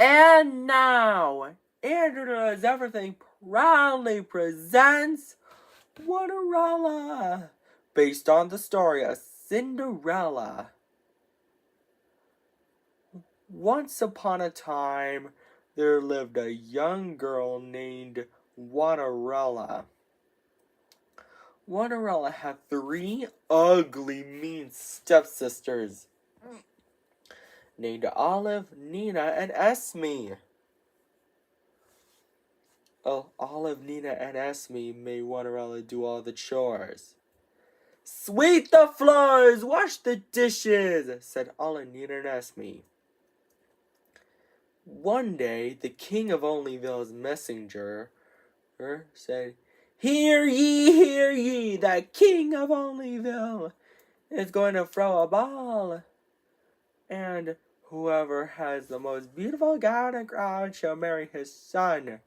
And now, Andrew Does Everything proudly presents Cinderella, based on the story of Cinderella. Once upon a time, there lived a young girl named Cinderella. Cinderella had 3 ugly, mean stepsisters named Olive, Nina, and Esme. Olive, Nina, and Esme made Cinderella do all the chores. "Sweep the floors, wash the dishes," said Olive, Nina, and Esme. One day, the king of Onlyville's messenger said, hear ye, the king of Onlyville is going to throw a ball. And whoever has the most beautiful gown and crown shall marry his son,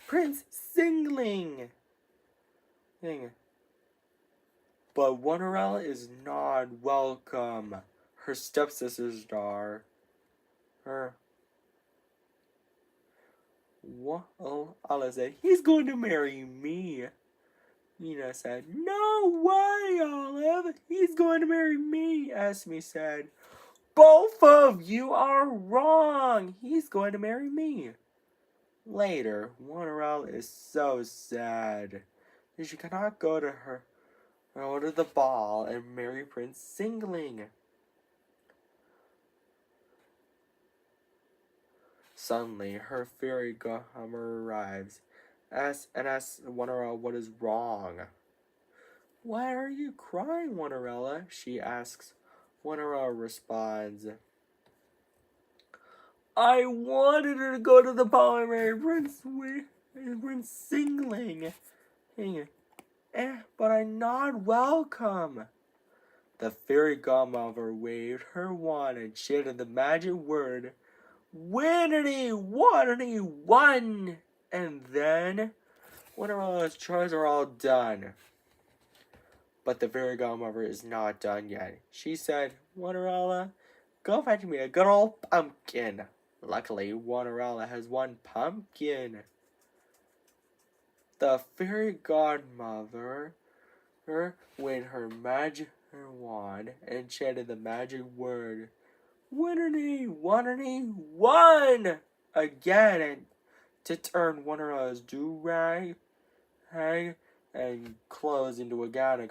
Prince Singling. But Cinderella is not welcome. Her stepsisters are. Olive said, he's going to marry me. Nina said, no way, Olive. He's going to marry me. Esme said, both of you are wrong. He's going to marry me. Later, Cinderella is so sad that she cannot go to the ball and marry Prince Singling. Suddenly, her fairy godmother arrives and asks Cinderella what is wrong. Why are you crying, Cinderella? She asks. Cinderella responds, I wanted her to go to the ball and marry Prince Singling, but I'm not welcome. The fairy godmother waved her wand and chanted the magic word, Winnity, Waterity, one! And then, Cinderella's chores are all done. But the fairy godmother is not done yet. She said, Cinderella, go fetch me a good old pumpkin. Luckily, Cinderella has one pumpkin. The fairy godmother waved her magic wand and chanted the magic word, Winnity, Waterity, one! Again, and to turn Cinderella's do-rag and clothes into a gown.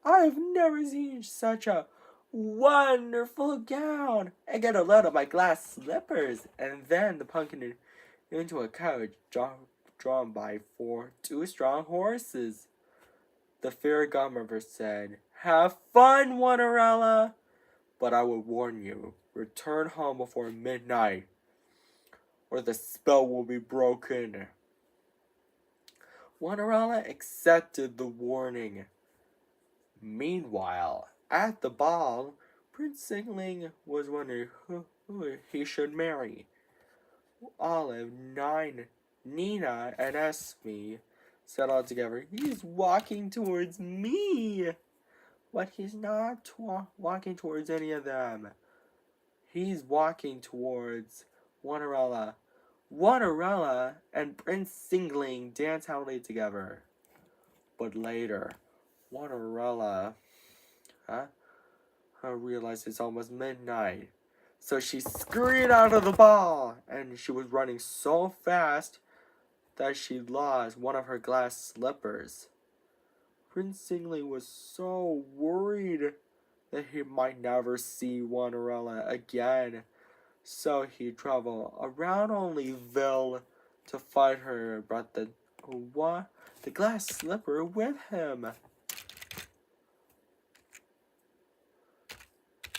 I've never seen such a wonderful gown. I get a load of my glass slippers, and then the pumpkin into a carriage drawn by 2 strong horses. The fairy godmother said, have fun, Cinderella, but I will warn you, return home before midnight, or the spell will be broken. Cinderella accepted the warning. Meanwhile, at the ball, Prince Singling was wondering who he should marry. Olive, Nina, and Esme said all together, he's walking towards me. But he's not walking towards any of them. He's walking towards Cinderella. Cinderella and Prince Singling dance happily together. But later, Cinderella realized it's almost midnight. So she scurried out of the ball, and she was running so fast that she lost one of her glass slippers. Prince Singling was so worried that he might never see Cinderella again. So he traveled around Onlyville to find her and brought the glass slipper with him.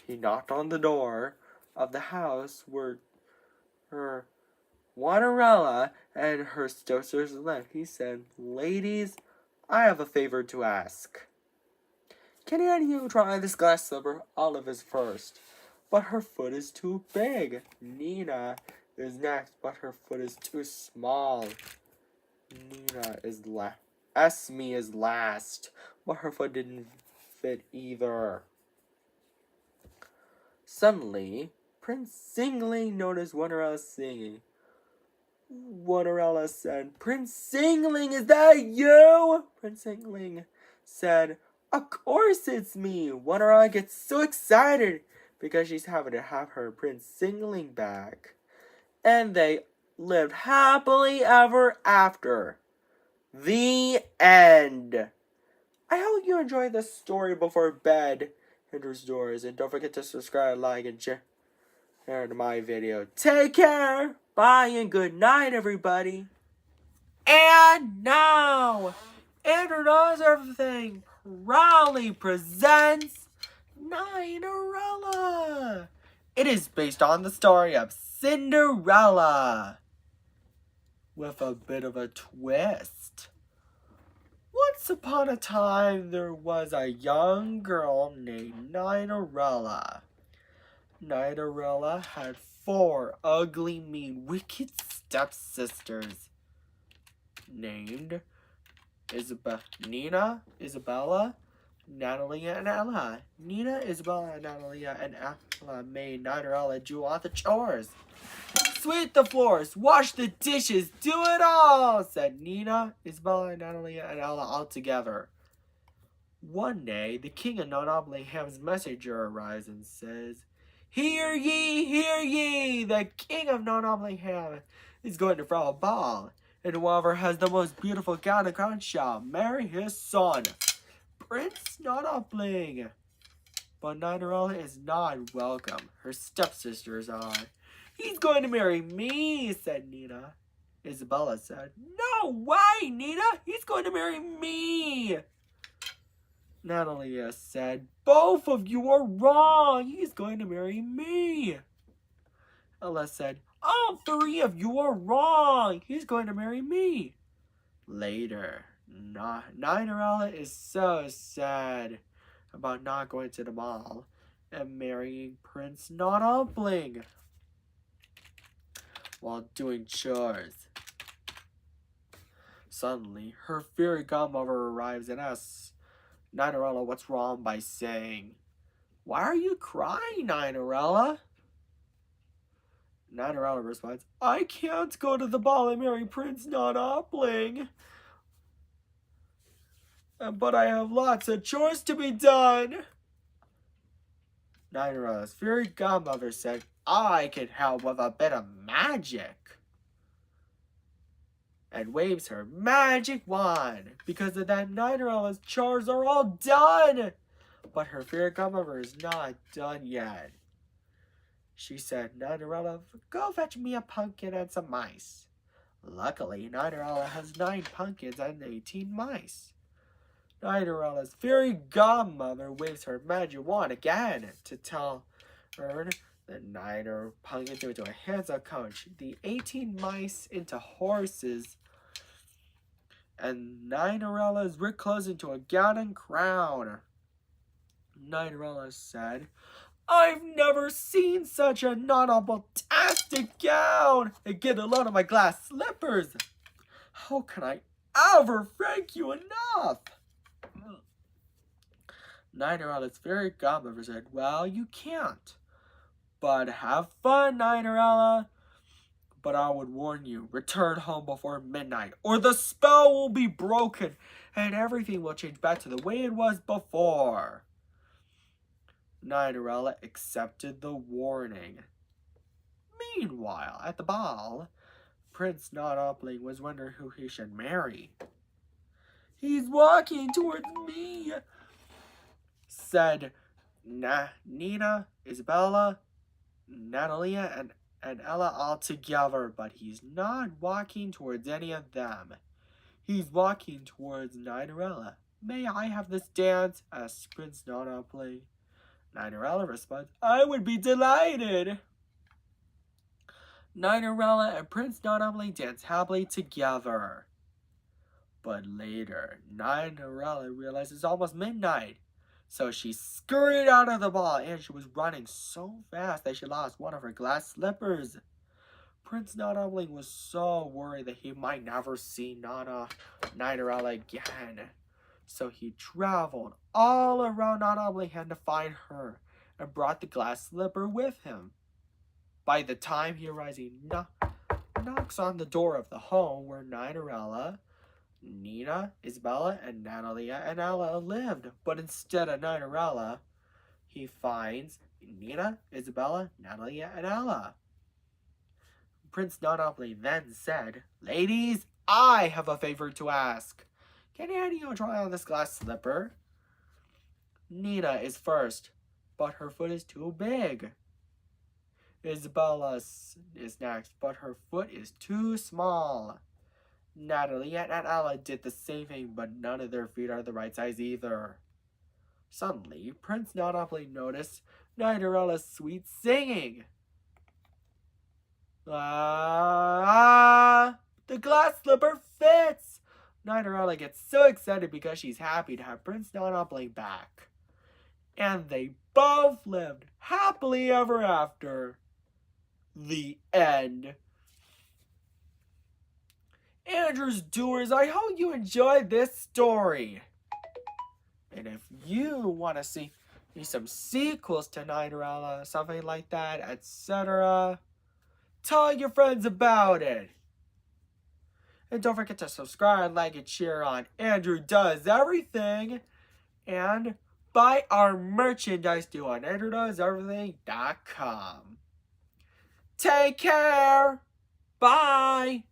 He knocked on the door of the house where her Cinderella and her stepsisters lived. He said, ladies, I have a favor to ask. Can any of you try this glass slipper? Olive is first, but her foot is too big. Nina is next, but her foot is too small. Esme is last, but her foot didn't fit either. Suddenly, Prince Singling noticed Cinderella singing. Cinderella said, Prince Singling, is that you? Prince Singling said, of course it's me. Cinderella gets so excited because she's having to have her Prince Singling back. And they lived happily ever after. The end. I hope you enjoyed this story before bed enters doors. And don't forget to subscribe, like, and share to my video. Take care. Bye and good night, everybody. And now, Andrew Knows Everything proudly presents Cinderella. It is based on the story of Cinderella with a bit of a twist. Once upon a time, there was a young girl named Cinderella. Cinderella had 4 ugly, mean, wicked stepsisters named Nina, Isabella, Natalia, and Ella. Nina, Isabella, Natalia, and Ella made Cinderella do all the chores. Sweep the floors, wash the dishes, do it all, said Nina, Isabella, Natalia, and Ella all together. One day, the king of Nottingham's messenger arrives and says, Hear ye, the king of Nottingham is going to throw a ball, and whoever has the most beautiful gown and crown shall marry his son, Prince Nottingham. But Cinderella is not welcome. Her stepsisters are. He's going to marry me, said Nina. Isabella said, No way, Nina, he's going to marry me. Natalia said, Both of you are wrong. He's going to marry me. Ella said, All 3 of you are wrong. He's going to marry me. Later, Cinderella is so sad about not going to the ball and marrying Prince Nottingham while doing chores. Suddenly, her fairy godmother arrives and asks Cinderella what's wrong by saying, Why are you crying, Cinderella? Cinderella responds, I can't go to the ball and marry Prince Nottingham, but I have lots of chores to be done. Cinderella's fairy godmother said, I can help with a bit of magic, and waves her magic wand. Because of that, Cinderella's chores are all done. But her fairy godmother is not done yet. She said, Cinderella, go fetch me a pumpkin and some mice. Luckily, Cinderella has 9 pumpkins and 18 mice. Cinderella's fairy godmother waves her magic wand again to tell her the 9 pumpkins into a hands-on coach, the 18 mice into horses, and Cinderella's rich clothes into a gown and crown. Cinderella said, I've never seen such a non-fantastic gown, and get a load of my glass slippers. How can I ever thank you enough? Cinderella's fairy godmother said, Well, you can't. But have fun, Cinderella. But I would warn you, return home before midnight, or the spell will be broken, and everything will change back to the way it was before. Cinderella accepted the warning. Meanwhile, at the ball, Prince Nottingham was wondering who he should marry. He's walking towards me, said Nina, Isabella, Natalia, and Ella all together, but he's not walking towards any of them. He's walking towards Cinderella. May I have this dance? Asked Prince Nottingham. Cinderella responds, I would be delighted. Cinderella and Prince Nottingham dance happily together. But later, Cinderella realized it's almost midnight. So she scurried out of the ball, and she was running so fast that she lost one of her glass slippers. Prince Nottingham was so worried that he might never see Cinderella again. So he traveled all around Nottingham to find her and brought the glass slipper with him. By the time he arrived in knocks on the door of the home where Cinderella, Nina, Isabella, and Natalia and Ella lived. But instead of Cinderella, he finds Nina, Isabella, Natalia, and Ella. Prince Monopoly then said, "Ladies, I have a favor to ask. Can any of you try on this glass slipper?" Nina is first, but her foot is too big. Isabella is next, but her foot is too small. Natalie and Ella did the same thing, but none of their feet are the right size either. Suddenly, Prince Monopoly noticed Cinderella's sweet singing. The glass slipper fits! Cinderella gets so excited because she's happy to have Prince Monopoly back. And they both lived happily ever after. The end. Andrew's Doers, I hope you enjoyed this story. And if you want to see some sequels to Cinderella, something like that, etc., tell your friends about it. And don't forget to subscribe, like, and share on Andrew Does Everything. And buy our merchandise too on AndrewDoesEverything.com. Take care. Bye.